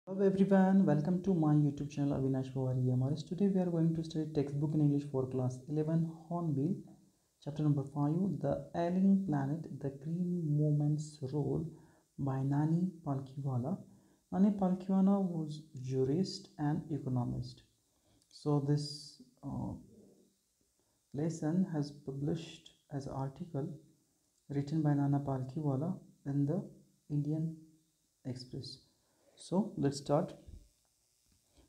Hello everyone, welcome to my YouTube channel Avinash Pawari MRS. Today we are going to study textbook in English for class 11 Hornbill, chapter number 5, The Alien Planet, The Green Movement's Role by Nani Palkhiwala. Nani Palkhiwala was jurist and economist. So this lesson has published as an article written by Nana Palkhiwala in the Indian Express. So let's start.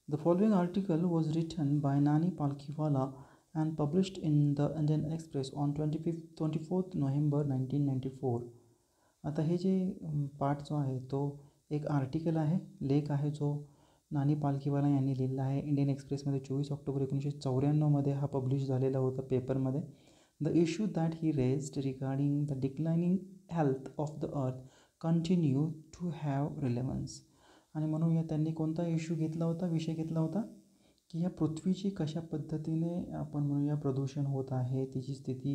The following article was written by Nani Palkhiwala and published in the Indian Express on 24th November 1994. आता हे जे part जो आहे तो एक article आहे, लेख आहे जो नानी पालखीवाला यांनी लिहिलेला आहे. इंडियन एक्सप्रेसमध्ये 24 ऑक्टोबर 1994 हा पब्लिश झालेला होता पेपरमध्ये. The issue that he raised regarding the declining health of the earth continue to have relevance. आणि म्हणून या त्यांनी कोणता इश्यू घेतला होता, विषय घेतला होता की या पृथ्वीची कशा पद्धतीने आपण म्हणूया प्रदूषण होत आहे, तिची स्थिती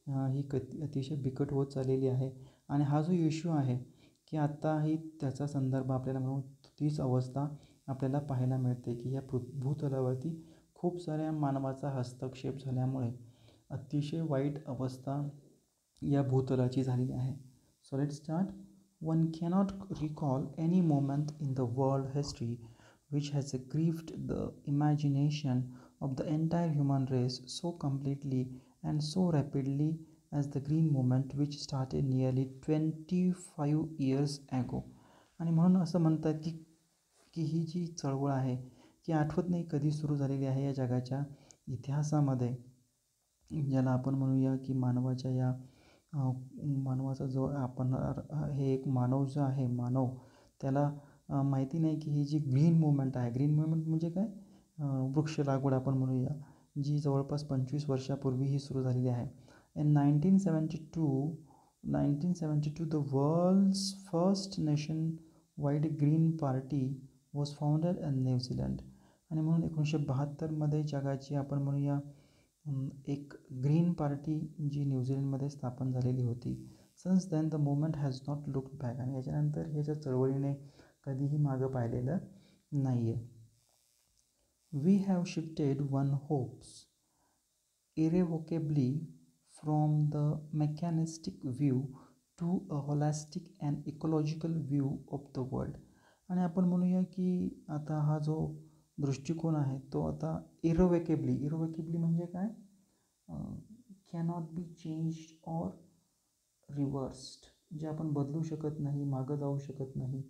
ही अतिशय बिकट होत चाललेली आहे. आणि हा जो इश्यू आहे की आत्ताही त्याचा संदर्भ आपल्याला म्हणून तीच अवस्था आपल्याला पाहायला मिळते की या भूतलावरती खूप साऱ्या मानवाचा हस्तक्षेप झाल्यामुळे अतिशय वाईट अवस्था या भूतलाची झालेली आहे. So let's start. One cannot recall any moment in the world history which has grieved the imagination of the entire human race so completely and so rapidly as the green movement which started nearly 25 years ago. आणि म्हणून असं म्हणतात की ही जी चळवळ आहे की आठवत नाही कधी सुरू झालेली आहे या जगाच्या इतिहासामध्ये, ज्याला आपण म्हणूया की मानवाच्या या मानवाचा जो आपण हे एक मानव जो आहे, मानव त्याला माहिती नाही की ही जी ग्रीन मुवमेंट आहे, ग्रीन मुवमेंट म्हणजे काय, वृक्ष लागवड आपण म्हणूया, जी जवळपास 25 वर्षापूर्वी ही सुरू झालेली आहे. In 1972 the world's first nationwide green party was founded in New Zealand. आणि म्हणून 1972मध्ये जगाची आपण म्हणूया एक ग्रीन पार्टी जी न्यूझीलंडमध्ये स्थापन झालेली होती. Since then the movement has not looked back. आणि याच्यानंतर ह्याच्या चळवळीने कधीही मागं पाहिलेलं नाही आहे. We have shifted one hopes irrevocably from the mechanistic view to a holistic and ecological view of the world. आणि आपण म्हणूया की आता हा जो दृष्टिकोन आहे तो आता इरोवेकेबली म्हणजे काय, कॅनॉट बी चेंज्ड ऑर रिव्हर्स्ड, जे आपण बदलू शकत नाही, मागं जाऊ शकत नाही.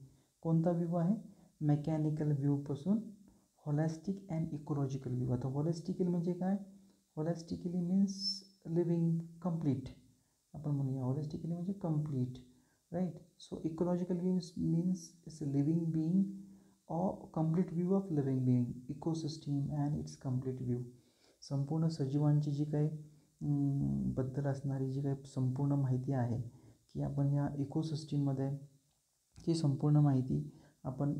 कोणता व्ह्यू आहे, मेकॅनिकल व्ह्यूपासून होलॅस्टिक अँड इकोलॉजिकल व्ह्यू. आता होलॅस्टिकल म्हणजे काय, होलॅस्टिकली मीन्स लिव्हिंग कम्प्लीट, आपण म्हणूया होलॅस्टिकली म्हणजे complete, right. So ecological views means it's a living being or complete view of living being, ecosystem and its complete view. संपूर्ण सजीवांची जी काही बद्दल असणारी जी काही संपूर्ण माहिती आहे की आपण या इकोसिस्टीममध्ये ही संपूर्ण माहिती आपण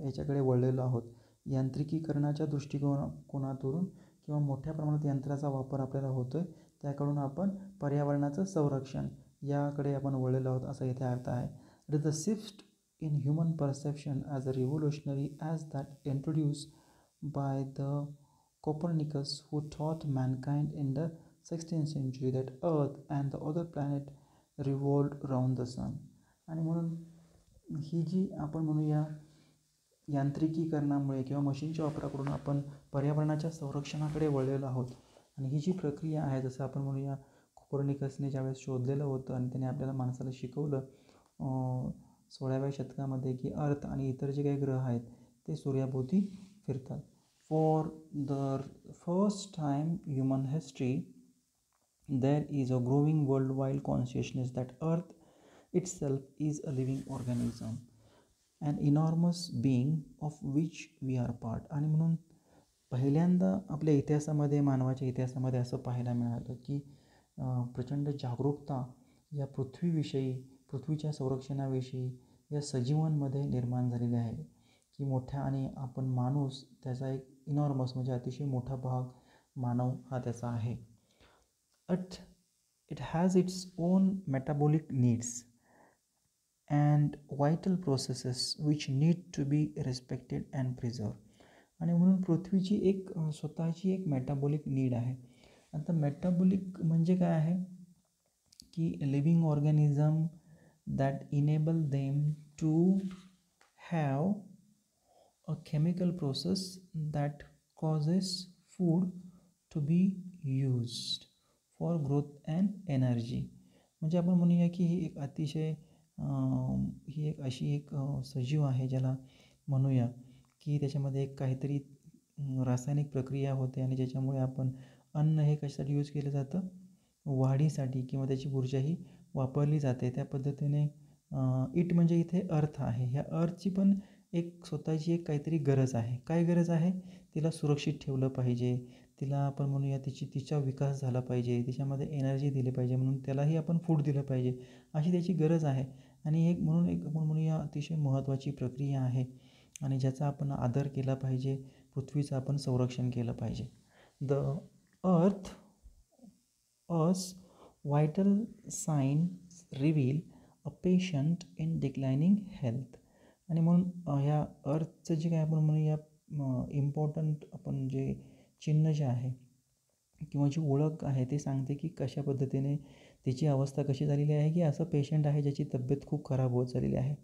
याच्याकडे वळलेलो आहोत. यांत्रिकीकरणाच्या दृष्टिकोनातून किंवा मोठ्या प्रमाणात यंत्राचा वापर आपल्याला होतो आहे, त्याकडून आपण पर्यावरणाचं संरक्षण याकडे आपण वळलेलो आहोत असा इथे अर्थ आहे. It is the shift in human perception as revolutionary as that introduced by the Copernicus, who taught mankind in the 16th century that Earth and the other planet revolved around the sun. आणि म्हणून ही जी आपण म्हणूया यांत्रिकीकरणामुळे किंवा मशीनच्या वापराकडून आपण पर्यावरणाच्या संरक्षणाकडे वळलेलो आहोत. आणि ही जी प्रक्रिया आहे, जसं आपण म्हणूया कोपर्निकसने ज्यावेळेस शोधलेलं होतं आणि त्याने आपल्याला माणसाला शिकवलं 16व्या शतकामध्ये की अर्थ आणि इतर जे काही ग्रह आहेत ते सूर्याभोवती फिरतात. For the first time human history there is a growing worldwide consciousness that earth itself is a living organism and enormous being of which we are part. आणि म्हणून पहिल्यांदा आपल्या इतिहासामध्ये, मानवाच्या इतिहासामध्ये असं पाहायला मिळालं की प्रचंड जागरूकता या पृथ्वीविषयी, पृथ्वीच्या संरक्षणाविषयी या सजीवांमध्ये निर्माण झालेली आहे की मोठ्या, आणि आपण माणूस त्याचा एक इनॉर्मस म्हणजे अतिशय मोठा भाग मानव हा त्याचा आहे. It has its own metabolic needs and vital processes which need to be respected and preserve. आणि म्हणून पृथ्वीची एक स्वतःची एक मेटाबॉलिक नीड आहे. आता मेटाबॉलिक म्हणजे काय आहे की living organism that enable them to have a chemical process that causes food to be used for growth and energy. म्हणजे आपण म्हणूया की ही एक अतिशय ही एक अशी एक सजीव आहे ज्याला म्हणूया की त्याच्यामध्ये एक काहीतरी रासायनिक प्रक्रिया होते आणि ज्याच्यामुळे आपण अन्न हे कशासाठी यूज केलं जातं, वाढीसाठी, किंवा त्याची ऊर्जाही वापरली जाते. त्या पद्धतीने इट म्हणजे इथे अर्थ आहे. ह्या अर्थची पण एक स्वतःची एक काहीतरी गरज आहे. काय गरज आहे? तिला सुरक्षित ठेवलं पाहिजे, तिला आपण म्हणूया तिचा विकास झाला पाहिजे, तिच्यामध्ये एनर्जी दिली पाहिजे, म्हणून त्यालाही आपण फूड दिलं पाहिजे, अशी त्याची गरज आहे. आणि एक आपण म्हणूया अतिशय महत्त्वाची प्रक्रिया आहे आणि ज्याचा आपण आदर केला पाहिजे, पृथ्वीचं आपण संरक्षण केलं पाहिजे. The earth as vital signs reveal a patient in declining health. आणि म्हणून ह्या अर्थचं जे काय आपण म्हणूया इम्पॉर्टंट आपण जे चिन्ह जे आहे किंवा जी ओळख आहे ते सांगते की कशा पद्धतीने तिची अवस्था कशी झालेली आहे, की असं पेशंट आहे ज्याची तब्येत खूप खराब होत झालेली आहे.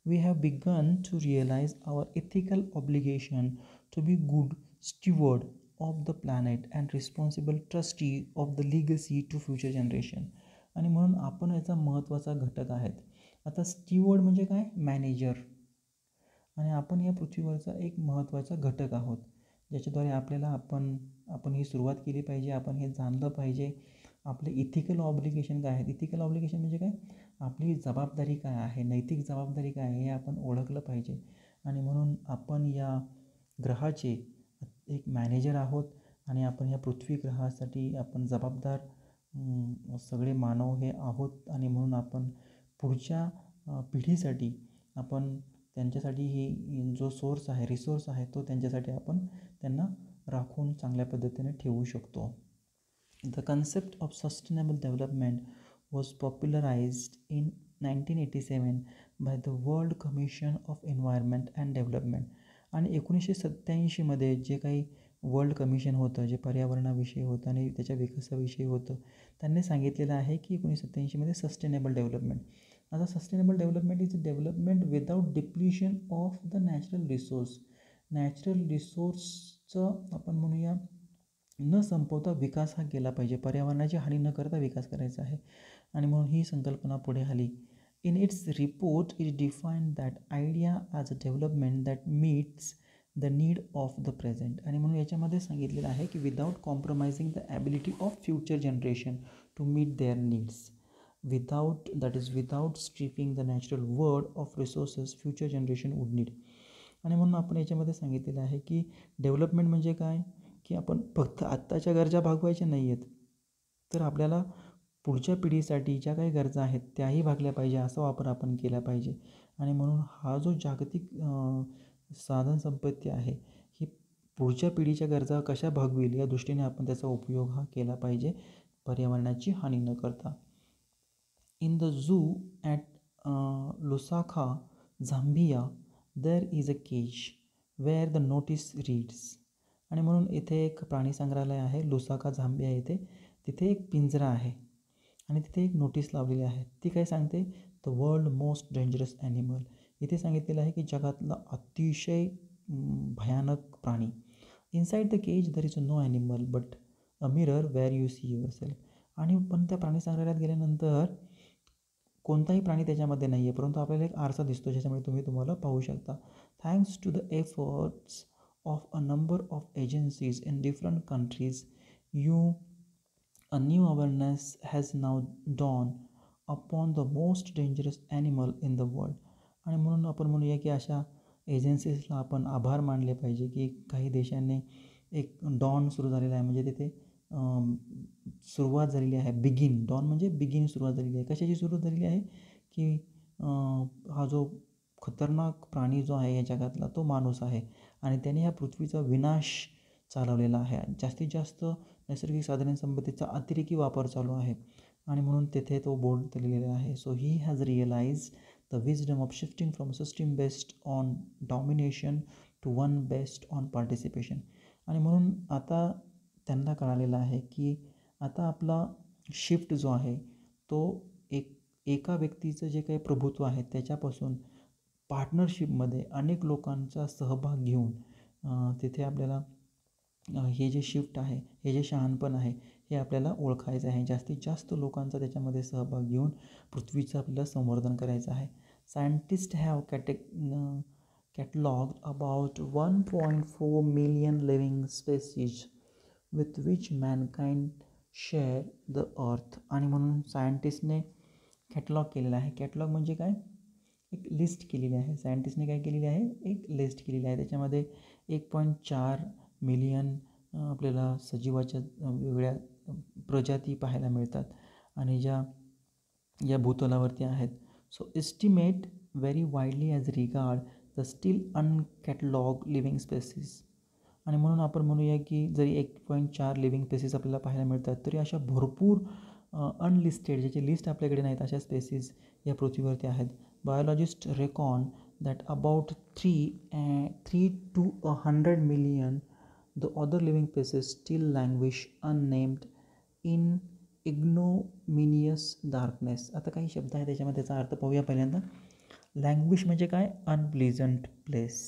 We have begun to realise our ethical obligation to be good steward of the planet and responsible trustee of the legacy to future generation. आणि म्हणून आपण याचा महत्त्वाचा घटक आहेत. आता स्टीवर्ड म्हणजे काय? मॅनेजर. आणि आपण या पृथ्वीवरचा एक महत्त्वाचा घटक आहोत, ज्याच्याद्वारे आपल्याला आपण ही सुरुवात केली पाहिजे, आपण हे जाणलं पाहिजे. आपले इथिकल ऑब्लिगेशन काय आहेत? इथिकल ऑब्लिगेशन म्हणजे काय? आपली जबाबदारी काय आहे, नैतिक जबाबदारी काय आहे हे आपण ओळखलं पाहिजे. आणि म्हणून आपण या ग्रहाचे एक मॅनेजर आहोत आणि आपण या पृथ्वी ग्रहासाठी आपण जबाबदार सगळे मानव हे आहोत. आणि म्हणून आपण पुढच्या पिढीसाठी आपण त्यांच्यासाठी ही जो सोर्स आहे, रिसोर्स आहे, तो त्यांच्यासाठी आपण त्यांना राखून चांगल्या पद्धतीने ठेवू शकतो. The concept of sustainable development was popularised in 1987 by the world commission of environment and development. आणि 1987मध्ये जे काही वर्ल्ड कमिशन होतं, जे पर्यावरणाविषयी होतं आणि त्याच्या विकासाविषयी होतं, त्यांनी सांगितलेलं आहे की 1987मध्ये सस्टेनेबल डेव्हलपमेंट. आता sustainable development is development without depletion of the natural resource. Natural रिसोर्सचं आपण म्हणूया न संपवता विकास हा केला पाहिजे, पर्यावरणाची हानी न करता विकास करायचा आहे. आणि म्हणून ही संकल्पना पुढे आली. In its report it defined that idea as a development that meets the need of the present. आणि म्हणून याच्यामध्ये सांगितलेलं आहे की without compromising the ability of future generation to meet their needs, without stripping the natural world of resources future generation would need. आणि म्हणून आपण याच्यामध्ये सांगितलेलं आहे की डेव्हलपमेंट म्हणजे काय, की आपण फक्त आत्ताच्या गरजा भागवायच्या नाही आहेत, तर आपल्याला पुढच्या पिढीसाठी ज्या काही गरजा आहेत त्याही भागल्या पाहिजे, असा वापर आपण केला पाहिजे. आणि म्हणून हा जो जागतिक साधनसंपत्ती आहे ही पुढच्या पिढीच्या गरजा कशा भागवेल या दृष्टीने आपण त्याचा उपयोग हा केला पाहिजे, पर्यावरणाची हानी न करता. In the zoo at Lusaka, Zambia, there is a cage where the notice reads. आणि म्हणून इथे एक प्राणी संग्रहालय आहे लुसाका झांबिया येथे. तिथे एक पिंजरा आहे आणि तिथे एक नोटीस लावलेली आहे. ती काय सांगते? The world most dangerous animal. इथे सांगितलेलं आहे की जगातला अतिशय भयानक प्राणी. Inside the cage there is no animal but a mirror where you see yourself. आणि पण त्या प्राणी संग्रहालयात गेल्यानंतर कोणताही प्राणी त्याच्यामध्ये नाही आहे, परंतु आपल्याला एक आरसा दिसतो ज्याच्यामुळे तुम्हाला पाहू शकता. Thanks to the efforts of a number of agencies in different countries a new awareness has now dawned upon the most dangerous animal in the world. आणि म्हणून आपण म्हणूया की अशा एजन्सीजला आपण आभार मानले पाहिजे की काही देशांनी एक डॉन सुरू झालेला आहे, म्हणजे तिथे सुरुवात झालेली आहे. बिगिन, डॉन म्हणजे बिगिन, सुरुवात झालेली आहे. कशाची सुरुवात झालेली आहे की हा जो खतरनाक प्राणी जो आहे या जगातला तो माणूस आहे आणि त्याने ह्या पृथ्वीचा विनाश चालवलेला आहे. जास्तीत जास्त नैसर्गिक साधनसंपत्तीचा अतिरेकी वापर चालू आहे आणि म्हणून तेथे तो बोर्ड दिलेला आहे. So he has realise the wisdom of shifting from system based on domination to one based on participation. आणि म्हणून आता त्यांना कळालेलं आहे की आता आपला शिफ्ट जो आहे तो एका व्यक्तीचं जे काही प्रभुत्व आहे त्याच्यापासून पार्टनरशिपमध्ये अनेक लोकांचा सहभाग घेऊन तिथे आपल्याला हे जे शिफ्ट आहे, हे जे शहाणपण आहे, हे आपल्याला ओळखायचं आहे. जास्तीत जास्त लोकांचा त्याच्यामध्ये सहभाग घेऊन पृथ्वीचं आपल्याला संवर्धन करायचं आहे. Scientists have catalogued about 1.4 million living species with which mankind share the earth. आणि म्हणून सायंटिस्टने कॅटलॉग केलेला आहे. कॅटलॉग म्हणजे काय? एक लिस्ट केलेली आहे. सायंटिस्टने काय केलेली आहे? एक लिस्ट केलेली आहे. त्याच्यामध्ये 1.4 मिलियन आपल्याला सजीवाच्या वेगळ्या प्रजाती पाहायला मिळतात आणि ज्या या भूतलावरती आहेत. So estimate very widely as regard the still uncatalogued living species. आणि म्हणून आपण म्हणूया की जरी 1.4 लिव्हिंग स्पेसीस आपल्याला पाहायला मिळतात तरी अशा भरपूर अनलिस्टेड ज्याची लिस्ट आपल्याकडे नाहीत अशा स्पेसीस या पृथ्वीवरती आहेत. Biologist Recon that about 3 to 100 million the other living species still languish unnamed in ignominious darkness. आता काही शब्द आहे त्याच्यामध्ये त्याचा अर्थ पाहूया पहिल्यांदा. लँग्विश म्हणजे काय? Unpleasant place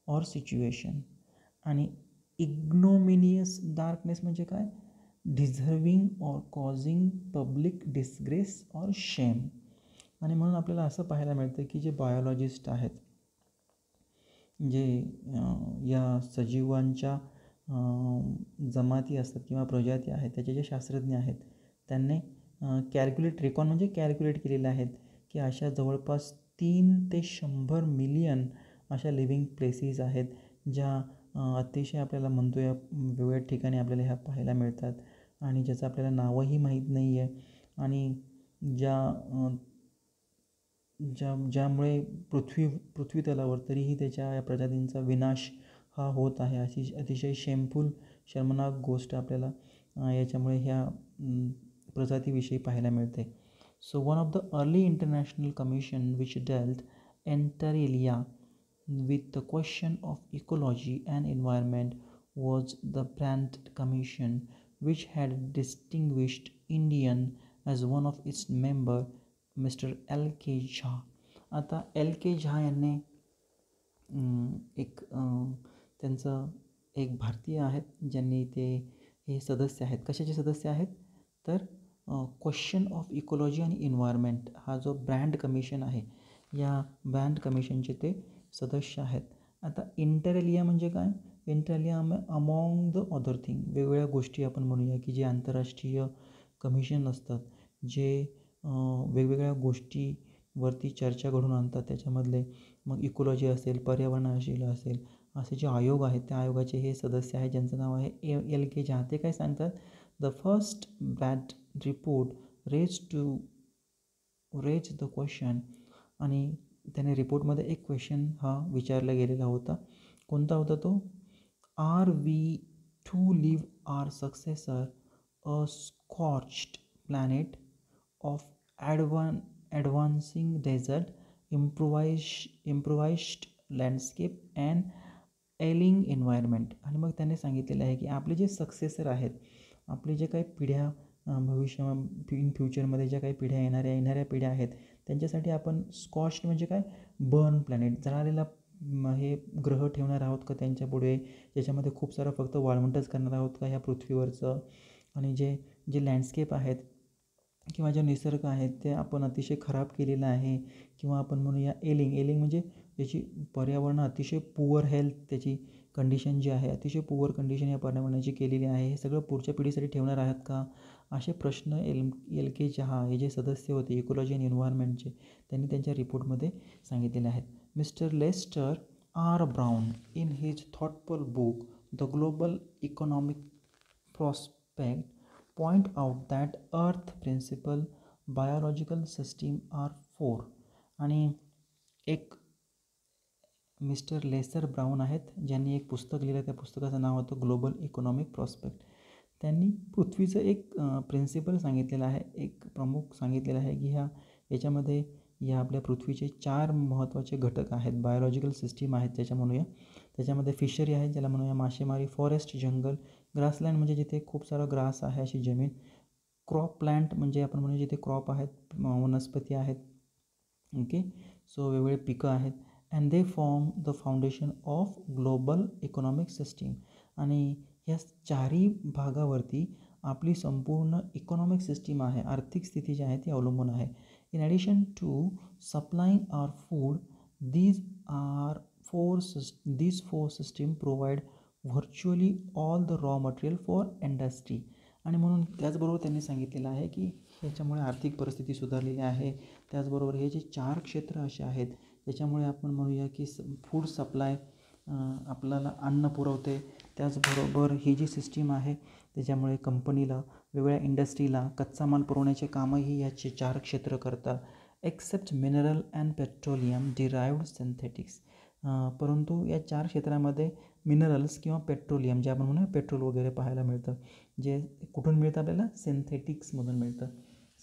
or situation. आणि इग्नोमिनियस डार्कनेस म्हणजे काय? Deserving or causing public disgrace or शेम. आणि म्हणून आपल्याला असं पाहायला मिळतं की जे बायोलॉजिस्ट आहेत, जे या सजीवांच्या जमाती असतात किंवा प्रजाती आहेत, त्याचे जे शास्त्रज्ञ आहेत त्यांनी रेकॉन म्हणजे कॅल्क्युलेट केलेले आहेत की अशा जवळपास 3 ते 100 मिलियन अशा लिव्हिंग प्लेसीस आहेत ज्या अतिशय आपल्याला म्हणतो या वेगवेगळ्या ठिकाणी आपल्याला ह्या पाहायला मिळतात आणि ज्याचं आपल्याला नावही माहीत नाही आहे आणि ज्यामुळे पृथ्वी तलावर तरीही त्याच्या या प्रजातींचा विनाश हा होत आहे. अशी अतिशय शर्मनाक गोष्ट आपल्याला याच्यामुळे ह्या प्रजातीविषयी पाहायला मिळते. So one of the early international commission which dealt inter alia with the question of ecology and environment was the Brandt Commission, which had distinguished Indian as one of its member, Mr. L.K. Jha. आता L.K. Jha यांनी त्यांचं एक भारतीय आहेत ज्यांनी हे सदस्य आहेत. कशाचे सदस्य आहेत? तर क्वेश्चन ऑफ इकॉलॉजी आणि एन्व्हायरमेंट हा जो ब्रँड कमिशन आहे या ब्रँड कमिशनचे ते सदस्य आहेत. आता इंटर एलिया म्हणजे काय? Inter alia among the other thing वेगवेगळ्या गोष्टी आपण म्हणूया की जे आंतरराष्ट्रीय कमिशन असतात जे वेगवेगळ्या गोष्टीवरती चर्चा घडून आणतात. त्याच्यामधले मग इकॉलॉजी असेल, पर्यावरणाशील असेल, असे जे आयोग आहेत त्या आयोगाचे हे सदस्य आहेत ज्यांचं नाव आहे L.K. Jha. ते काय सांगतात? द फर्स्ट ब्रँड रिपोर्ट रेज द क्वेश्चन. आणि त्याने रिपोर्टमध्ये एक क्वेश्चन हा विचारला गेलेला होता. कोणता होता तो? Are we to leave our successor a scorched planet of advancing desert, improvised landscape and ailing environment. आणि मग त्याने सांगितलेलं आहे की आपले जे सक्सेसर आहेत, आपले जे काही पिढ्या इन फ्युचरमध्ये ज्या काही पिढ्या येणाऱ्या पिढ्या आहेत त्यांच्यासाठी आपण स्कॉच्ड म्हणजे काय? बर्न प्लॅनेट, जळालेला हे ग्रह ठेवणार आहोत का त्यांच्यापुढे, ज्याच्यामध्ये खूप सारं फक्त वाळवंटच करणार आहोत का ह्या पृथ्वीवरचं. आणि जे लँडस्केप आहेत किंवा जे निसर्ग आहेत ते आपण अतिशय खराब केलेलं आहे. किंवा आपण म्हणूया एलिंग म्हणजे ज्याची पर्यावरण अतिशय पुअर हेल्थ, त्याची कंडिशन जी आहे अतिशय पुअर कंडिशन या पर्यावरणाची केलेली आहे. हे सगळं पुढच्या पिढीसाठी ठेवणार आहात का? असे प्रश्न L.K. Jha हे जे सदस्य होते इकॉलॉजी अँड एन्व्हायरमेंटचे त्यांनी त्यांच्या रिपोर्टमध्ये सांगितलेले आहेत. Mister Lester R Brown in his thoughtful book the global economic prospect point out that earth principal biological system are 4. आणि एक मिस्टर लेस्टर ब्राऊन आहेत ज्यांनी एक पुस्तक लिहिलं. त्या पुस्तकाचं नाव होतं ग्लोबल इकॉनॉमिक प्रॉस्पेक्ट. त्यांनी पृथ्वीचं एक प्रिन्सिपल सांगितलेलं आहे, एक प्रमुख सांगितलेलं आहे की याच्यामध्ये या आपल्या पृथ्वीचे 4 महत्त्वाचे घटक आहेत, बायोलॉजिकल सिस्टीम आहेत त्याच्या म्हणूया. त्याच्यामध्ये फिशरी आहे ज्याला म्हणूया मासेमारी, फॉरेस्ट जंगल, ग्रासलँड म्हणजे जिथे खूप सारा ग्रास आहे अशी जमीन, क्रॉप प्लांट म्हणजे आपण म्हणूया जिथे क्रॉप आहेत, वनस्पती आहेत. ओके, सो वेगवेगळे पिकं आहेत. And they form the foundation of global economic system. आणि या 4ही भागावरती आपली संपूर्ण इकॉनॉमिक सिस्टीम आहे, आर्थिक स्थिती जी आहे ती अवलंबून आहे. In addition to supplying our food, these four system provide virtually all the raw material for industry. आणि म्हणून त्याचबरोबर त्यांनी सांगितलेलं आहे की ह्याच्यामुळे आर्थिक परिस्थिती सुधारलेली आहे. त्याचबरोबर हे जे 4 क्षेत्र असे आहेत ज्याच्यामुळे आपण म्हणूया की फूड सप्लाय आपल्याला अन्न पुरवते. त्याचबरोबर ही जी सिस्टीम आहे त्याच्यामुळे कंपनीला, वेगवेगळ्या इंडस्ट्रीला कच्चा माल पुरवण्याचे कामही याचे 4 क्षेत्र करतात. Except mineral and petroleum derived synthetics. परंतु या 4 क्षेत्रामध्ये मिनरल्स किंवा पेट्रोलियम जे आपण म्हणूया पेट्रोल वगैरे पाहायला मिळतं, जे कुठून मिळतं आपल्याला, सिंथेटिक्समधून मिळतं.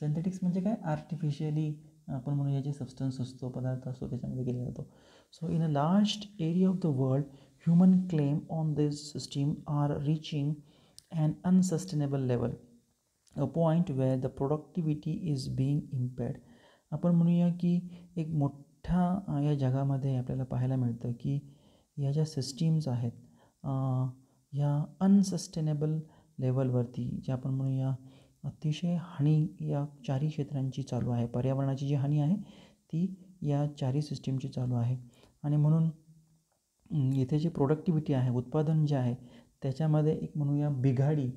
सिंथेटिक्स म्हणजे काय, आर्टिफिशियली आपण म्हणूया जे सबस्टन्स असतो, पदार्थ असतो त्याच्यामध्ये केला जातो. So in a large area of the world human claim on this system are reaching and unsustainable level, a point where the productivity is being impaired. आपण म्हणूया की एक मोठ्या या जगामध्ये आपल्याला पाहायला मिळतं की या ज्या सिस्टीम्स आहेत ह्या अनसस्टेनेबल लेवलवरती जे आपण म्हणूया अतिशय हानी या 4ही क्षेत्रांची चालू आहे. पर्यावरणाची जी हानी आहे ती या 4ही सिस्टीमची चालू आहे. आणि म्हणून इथे जी प्रोडक्टिव्हिटी आहे, उत्पादन जे आहे त्याच्यामध्ये एक म्हणूया बिघाडी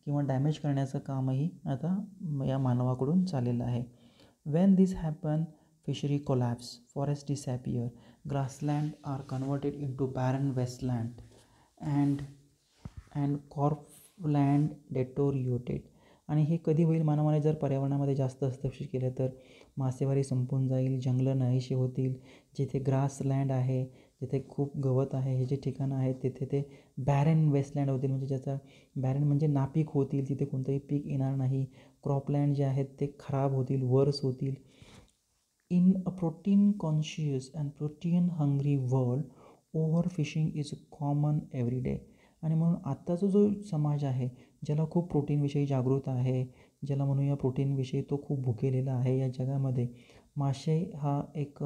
किंवा डॅमेज करण्याचं कामही आता या मानवाकडून चाललेलं आहे. When this happens, fishery collapse, forests disappear, grassland are converted into barren wasteland, and cropland deteriorated. आणि हे कधी होईल, मानवाने जर पर्यावरणामध्ये जास्त हस्तक्षेप केले तर मासेमारी संपून जाईल, जंगलं नाहीशी होतील, जिथे ग्रासलँड आहे, जिथे खूप गवत आहे, हे जे ठिकाणं आहेत तिथे ते बॅरेन वेस्टलँड होतील, म्हणजे ज्याचा बॅरेन म्हणजे नापीक होतील, तिथे कोणतंही पीक येणार नाही. क्रॉपलँड जे आहेत ते खराब होतील, वर्स होतील. In a protein conscious and protein hungry world, over fishing is common every day. आणि म्हणून आत्ताचा जो समाज आहे ज्याला खूप प्रोटीनविषयी जागृत आहे, ज्याला म्हणूया प्रोटीनविषयी तो खूप भुकेलेला आहे, या जगामध्ये मासे हा एक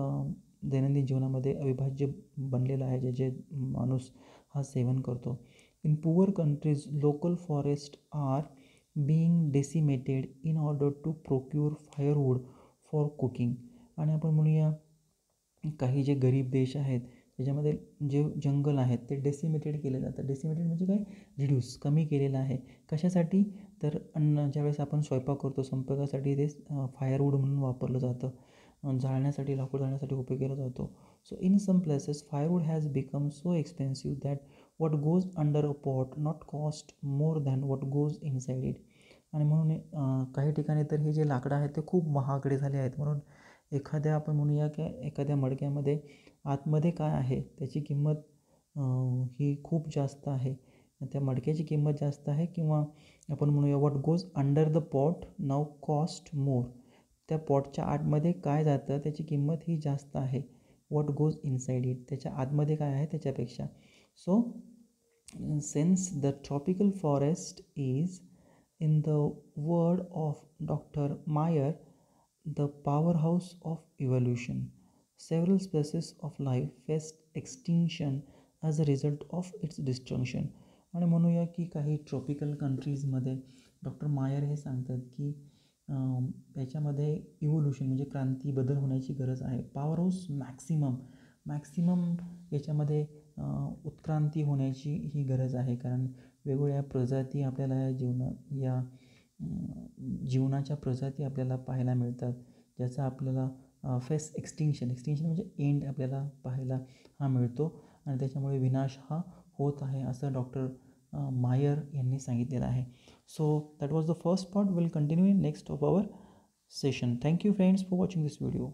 दैनंदिन जीवनामध्ये अविभाज्य बनलेला आहे, जे जे माणूस हा सेवन करतो. In poor countries local forest are being decimated in order to procure firewood for cooking. आणि आपण म्हणूया काही जे गरीब देश आहेत त्याच्यामध्ये जे जंगल आहेत ते डेसिमेटेड केले जातात. डेसिमेटेड म्हणजे काय, रिड्यूस, कमी केलेलं आहे. कशासाठी, तर अन्न ज्यावेळेस आपण स्वयंपाक करतो स्वयंपाकासाठी ते फायरवूड म्हणून वापरलं जातं, जाळण्यासाठी, लाकूड जाळण्यासाठी उपयोग केला जातो. So in some places firewood has become so expensive that what goes under a pot not cost more than what goes inside it. आणि म्हणून काही ठिकाणी तर हे जे लाकडं आहेत ते खूप महागडे झाले आहेत. म्हणून एखाद्या आपण म्हणूया की एखाद्या मडक्यामध्ये आतमध्ये काय आहे त्याची किंमत ही खूप जास्त आहे, त्या मडक्याची किंमत जास्त आहे. किंवा आपण म्हणूया what goes under the pot now cost more, त्या पॉटच्या आतमध्ये काय जातं त्याची किंमत ही जास्त आहे. वॉट गोज इनसाइड इट, त्याच्या आतमध्ये काय आहे त्याच्यापेक्षा. So since the tropical forest is, in the word of Dr. Meyer, the powerhouse of evolution, several species of life faced extinction as a result of its destruction. आणि म्हणूया की काही tropical कंट्रीजमध्ये डॉक्टर मायर हे सांगतात की त्याच्यामध्ये इव्होल्युशन म्हणजे क्रांती, बदल होण्याची गरज आहे. पॉवर हाऊस मॅक्सिमम याच्यामध्ये उत्क्रांती होण्याची ही गरज आहे, कारण वेगवेगळ्या प्रजाती आपल्याला या जीवनाच्या प्रजाती आपल्याला पाहायला मिळतात, ज्याचा आपल्याला फेस एक्सटिंक्शन म्हणजे एंड आपल्याला पाहायला हा मिळतो. आणि त्याच्यामुळे विनाश हा होत आहे असं डॉक्टर मायर यांनी सांगितलेलं आहे. So that was the first part. Will continue in next of our session. Thank you friends for watching this video.